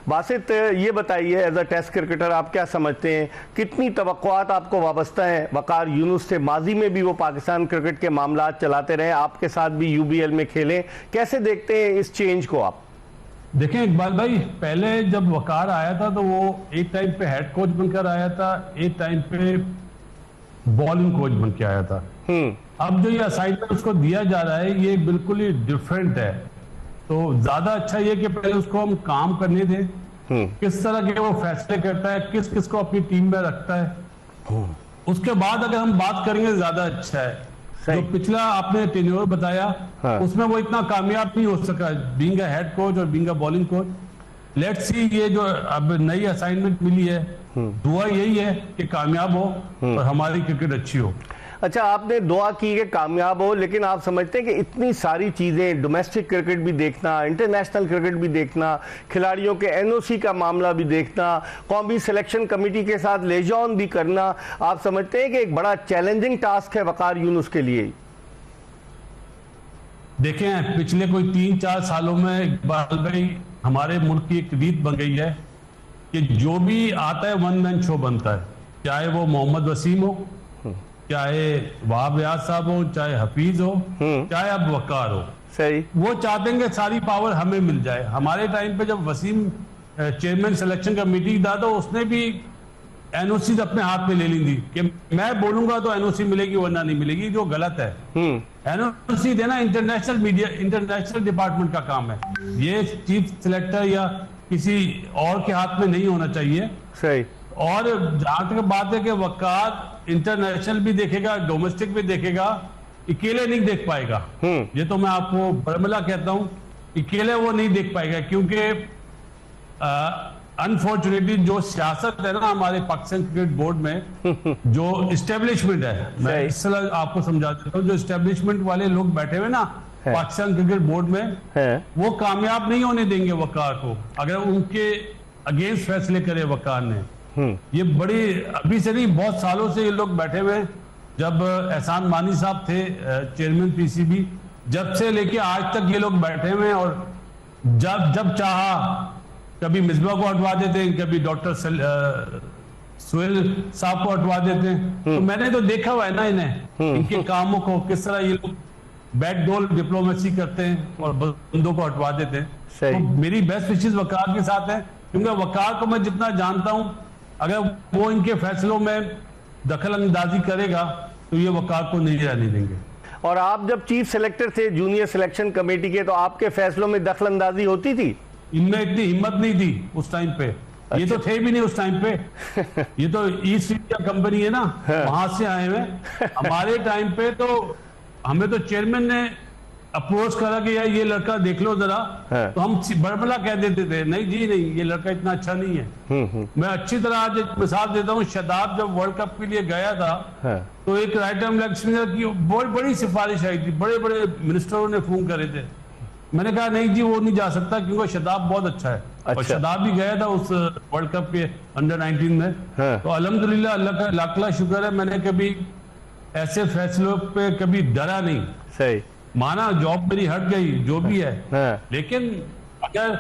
वासित, ये बताइए as a test cricketer आप क्या समझते हैं, कितनी तवक्कुआत आपको वाबस्ता है वकार यूनुस से? माजी में भी वो पाकिस्तान क्रिकेट के मामला चलाते रहे, आपके साथ भी यूबीएल में खेले, कैसे देखते हैं इस चेंज को आप? देखें इकबाल भाई, पहले जब वकार आया था तो वो एक टाइम पे हेड कोच बनकर आया था, एक टाइम पे बॉलिंग कोच बन के आया था। अब जो ये असाइनमेंट उसको दिया जा रहा है ये बिल्कुल ही डिफरेंट है। तो ज्यादा अच्छा ये कि पहले उसको हम काम करने दें, किस तरह के वो फैसले करता है, किस किस को अपनी टीम में रखता है, उसके बाद अगर हम बात करेंगे ज्यादा अच्छा है। जो पिछला आपने टेन्योर बताया, उसमें वो इतना कामयाब नहीं हो सका बीइंग अ हेड कोच और being a bowling coach. Let's see ये जो अब नई असाइनमेंट मिली है, दुआ यही है कि कामयाब हो और हमारी क्रिकेट अच्छी हो। अच्छा, आपने दुआ की कि कामयाब हो, लेकिन आप समझते हैं कि इतनी सारी चीज़ें, डोमेस्टिक क्रिकेट भी देखना, इंटरनेशनल क्रिकेट भी देखना, खिलाड़ियों के एनओसी का मामला भी देखना, कौमी सिलेक्शन कमेटी के साथ लेजॉन भी करना, आप समझते हैं कि एक बड़ा चैलेंजिंग टास्क है वकार यूनुस के लिए? देखें, पिछले कोई 3-4 सालों में इकबाल भाई हमारे मुल्क की एक रीत बन गई है कि जो भी आता है वन मैन शो बनता है, चाहे वो मोहम्मद वसीम हो, चाहे वहाब रियाज साहब हो, चाहे हफीज हो, चाहे अब वकार हो। सही, वो चाहते हैं कि सारी पावर हमें मिल जाए। हमारे टाइम पे जब वसीम चेयरमैन सिलेक्शन कमेटी था तो उसने भी एनओसी अपने हाथ में ले ली थी कि मैं बोलूंगा तो एनओसी मिलेगी वरना नहीं मिलेगी, जो गलत है। एनओसी देना इंटरनेशनल मीडिया, इंटरनेशनल डिपार्टमेंट का काम है, ये चीफ सिलेक्टर या किसी और के हाथ में नहीं होना चाहिए। सही। और जहां तक बात है कि वकार इंटरनेशनल भी देखेगा, डोमेस्टिक भी देखेगा, अकेले नहीं देख पाएगा। ये तो मैं आपको बरमला कहता हूं, अकेले वो नहीं देख पाएगा, क्योंकि अनफॉर्चुनेटली जो सियासत है ना हमारे पाकिस्तान क्रिकेट बोर्ड में, जो इस्टेब्लिशमेंट है, मैं इस तरह आपको समझा देता हूँ, जो इस्टेब्लिशमेंट वाले लोग बैठे हुए ना पाकिस्तान क्रिकेट बोर्ड में, वो कामयाब नहीं होने देंगे वकार को अगर उनके अगेंस्ट फैसले करे वकार ने। ये बड़ी अभी से नहीं, बहुत सालों से ये लोग बैठे हुए, जब एहसान मानी साहब थे चेयरमैन पीसीबी, जब से लेके आज तक ये लोग बैठे हुए, और जब चाहा कभी मिसबा को हटवा देते हैं, कभी डॉक्टर सुहेल साहब को हटवा देते हैं। तो मैंने तो देखा हुआ है ना इन्हें, इनके कामों को, किस तरह ये लोग बैकडोर डिप्लोमेसी करते हैं और बंदों को हटवा देते हैं। तो मेरी बेस्ट विशेष वकार के साथ है, क्योंकि वकार को मैं जितना जानता हूं, अगर वो इनके फैसलों में दखल अंदाजी करेगा तो ये वकार को नहीं रहने देंगे। और आप जब चीफ सेलेक्टर थे जूनियर सिलेक्शन कमेटी के, तो आपके फैसलों में दखल अंदाजी होती थी? इनमें इतनी हिम्मत नहीं थी उस टाइम पे। अच्छा। ये तो थे भी नहीं उस टाइम पे। ये तो ईस्ट इंडिया कंपनी है ना, वहां से आए हुए। हमारे टाइम पे तो हमें तो चेयरमैन ने अप्रोच करा कि यार ये लड़का देख लो जरा, तो हम बरबला कह देते थे नहीं जी नहीं, ये लड़का इतना अच्छा नहीं है। मैं अच्छी तरह आज एक मिसाल देता हूँ, शदाब जब वर्ल्ड कप के लिए गया था, तो एक राइट आर्म लेग स्पिनर की बहुत बड़ी सिफारिश आई थी, बड़े बड़े मिनिस्टरों ने फोन करे थे। मैंने कहा नहीं जी वो नहीं जा सकता, क्योंकि शदाब बहुत अच्छा है। और शदाब भी गया था उस वर्ल्ड कप के अंडर 19 में। तो अल्हम्दुलिल्लाह, अल्लाह का लाख लाख शुक्र है, मैंने कभी ऐसे फैसलों पे कभी डरा नहीं। सही, माना जॉब मेरी हट गई जो भी है, लेकिन अगर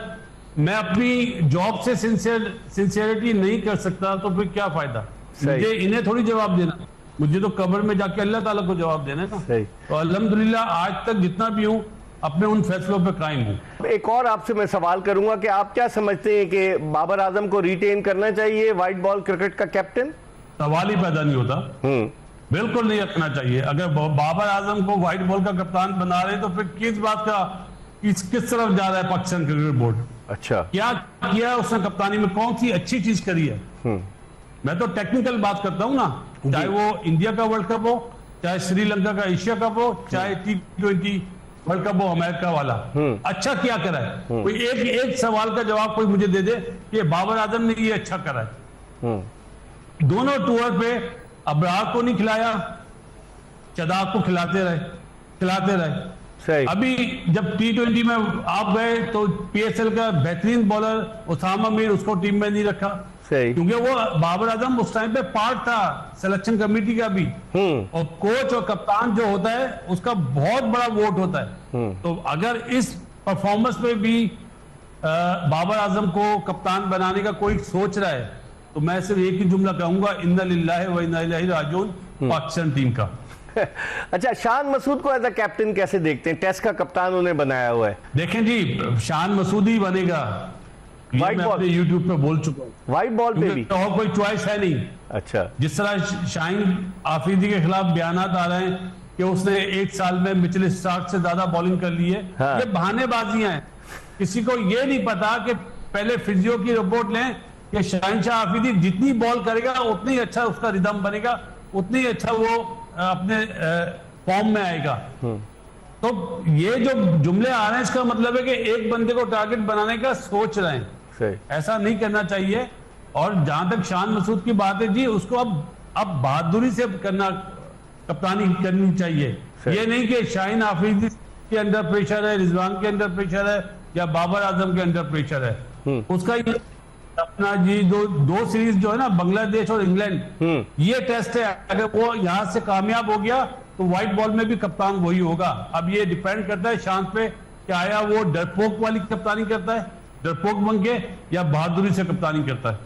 मैं अपनी जॉब से सिंसियरिटी नहीं कर सकता तो फिर क्या फायदा? मुझे इन्हें थोड़ी जवाब देना, मुझे तो कब्र में जाके अल्लाह ताला को जवाब देना था। तो अल्हम्दुलिल्लाह आज तक जितना भी हूँ अपने उन फैसलों पे कायम हूँ। एक और आपसे मैं सवाल करूंगा कि आप क्या समझते हैं कि बाबर आजम को रिटेन करना चाहिए व्हाइट बॉल क्रिकेट का कैप्टन? सवाल ही पैदा नहीं होता, बिल्कुल नहीं रखना चाहिए। अगर बाबर आजम को व्हाइट बॉल का कप्तान बना रहे तो फिर किस बात का, किस तरफ जा रहा है पाकिस्तान क्रिकेट बोर्ड? अच्छा, क्या किया उसने कप्तानी में, कौन सी अच्छी चीज करी है? मैं तो टेक्निकल बात करता हूँ ना, चाहे वो इंडिया का वर्ल्ड कप हो, चाहे श्रीलंका का एशिया कप हो, चाहे T20 वर्ल्ड कप हो अमेरिका वाला, अच्छा क्या करा है? कोई एक सवाल का जवाब कोई मुझे दे दे कि बाबर आजम ने ये अच्छा करा है। दोनों टूर पे अबरार को नहीं खिलाया, शदाब को खिलाते रहे। सही। अभी जब T20 में आप गए तो PSL का बेहतरीन बॉलर उसामा मीर, उसको टीम में नहीं रखा। सही। क्योंकि वो बाबर आजम उस टाइम पे पार्ट था सिलेक्शन कमेटी का भी, और कोच और कप्तान जो होता है उसका बहुत बड़ा वोट होता है। तो अगर इस परफॉर्मेंस में भी बाबर आजम को कप्तान बनाने का कोई सोच रहा है तो मैं सिर्फ एक ही जुमला कहूंगा, इन्ना लिल्लाहि व इन्ना इलैहि राजिऊन पाकिस्तान टीम का। अच्छा, शान मसूद को एज अ कैप्टन कैसे देखते हैं? टेस्ट का कप्तान उन्हें बनाया हुआ है। देखें जी, शान मसूद ही बनेगा, ये मैं अपने यूट्यूब पे बोल चुका हूँ। व्हाइट बॉल पे भी और कोई चॉइस है नहीं। अच्छा, जिस तरह शाहीन आफरीदी के खिलाफ बयानात आ रहे हैं कि उसने एक साल में मिचेल स्टार्क से ज्यादा बॉलिंग कर ली है, हाँ। ये बहानेबाजियां हैं। किसी को ये नहीं पता कि पहले फिजियो की रिपोर्ट लें कि शाहीन शाह आफरीदी जितनी बॉल करेगा उतनी अच्छा उसका रिदम बनेगा, उतनी अच्छा वो अपने फॉर्म में आएगा। तो ये जो जुमले आ रहे हैं इसका मतलब है कि एक बंदे को टारगेट बनाने का सोच रहे हैं, सही। ऐसा नहीं करना चाहिए। और जहां तक शान मसूद की बात है जी, उसको अब बहादुरी से करना, कप्तानी करनी चाहिए। ये नहीं कि शाहीन आफरीदी के अंडर प्रेशर है, रिजवान के अंडर प्रेशर है या बाबर आजम के अंडर प्रेशर है। उसका ये अपना जी दो सीरीज जो है ना, बांग्लादेश और इंग्लैंड, ये टेस्ट है। अगर वो यहां से कामयाब हो गया तो व्हाइट बॉल में भी कप्तान वही होगा। अब ये डिपेंड करता है शान पे कि आया वो डरपोक वाली कप्तानी करता है, डरपोक बन के, या बहादुरी से कप्तानी करता है।